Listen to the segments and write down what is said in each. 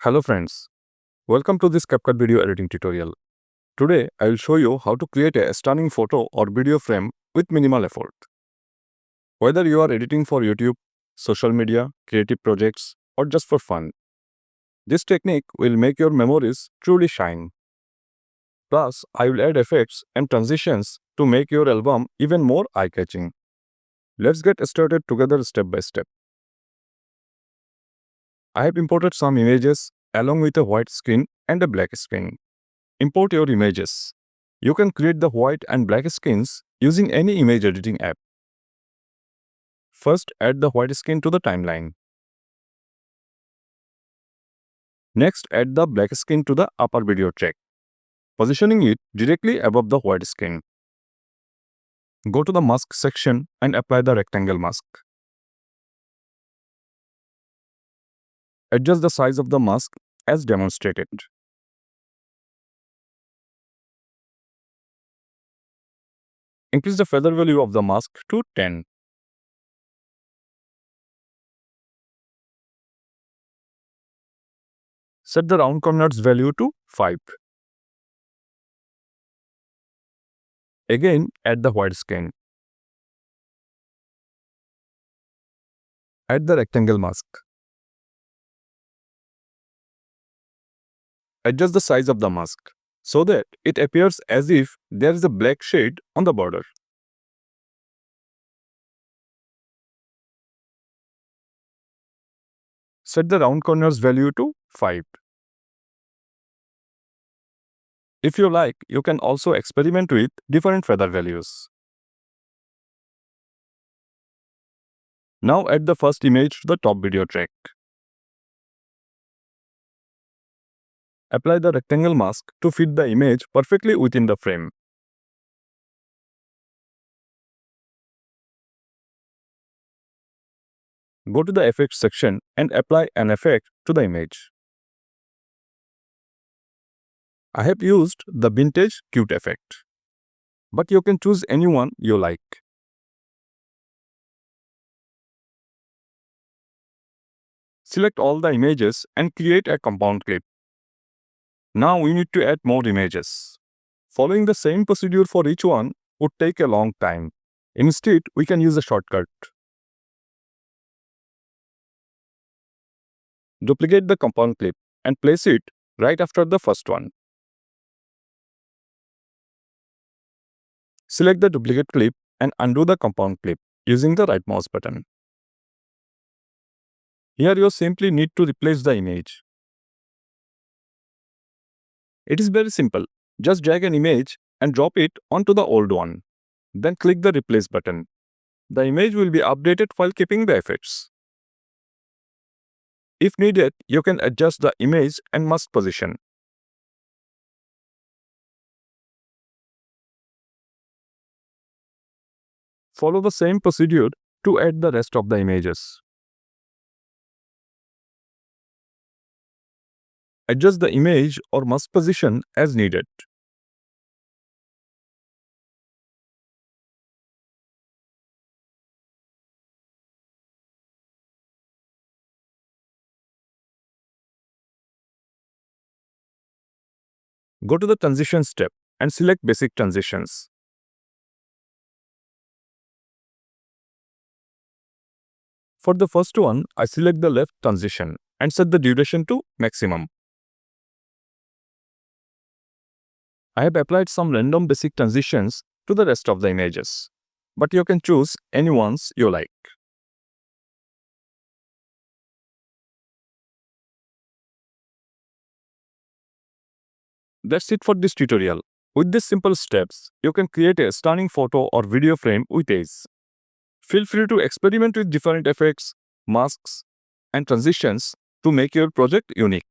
Hello friends, welcome to this CapCut video editing tutorial. Today I will show you how to create a stunning photo or video frame with minimal effort. Whether you are editing for YouTube, social media, creative projects or just for fun, this technique will make your memories truly shine. Plus, I will add effects and transitions to make your album even more eye-catching. Let's get started together step by step. I have imported some images along with a white screen and a black screen. Import your images. You can create the white and black screens using any image editing app. First, add the white screen to the timeline. Next, add the black screen to the upper video track, positioning it directly above the white screen. Go to the mask section and apply the rectangle mask. Adjust the size of the mask as demonstrated. Increase the feather value of the mask to 10. Set the round corners value to 5. Again, add the white screen. Add the rectangle mask. Adjust the size of the mask so that it appears as if there is a black shade on the border. Set the round corners value to 5. If you like, you can also experiment with different feather values. Now add the first image to the top video track. Apply the rectangle mask to fit the image perfectly within the frame. Go to the effects section and apply an effect to the image. I have used the vintage cute effect, but you can choose any one you like. Select all the images and create a compound clip. Now we need to add more images. Following the same procedure for each one would take a long time. Instead, we can use a shortcut. Duplicate the compound clip and place it right after the first one. Select the duplicate clip and undo the compound clip using the right mouse button. Here you simply need to replace the image. It is very simple. Just drag an image and drop it onto the old one. Then click the replace button. The image will be updated while keeping the effects. If needed, you can adjust the image and mask position. Follow the same procedure to add the rest of the images. Adjust the image or mask position as needed. Go to the transition step and select basic transitions. For the first one, I select the left transition and set the duration to maximum. I have applied some random basic transitions to the rest of the images, but you can choose any ones you like. That's it for this tutorial. With these simple steps, you can create a stunning photo or video frame with ease. Feel free to experiment with different effects, masks, and transitions to make your project unique.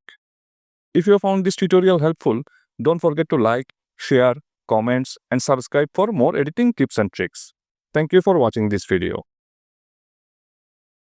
If you found this tutorial helpful, don't forget to like, share, comments, and subscribe for more editing tips and tricks. Thank you for watching this video.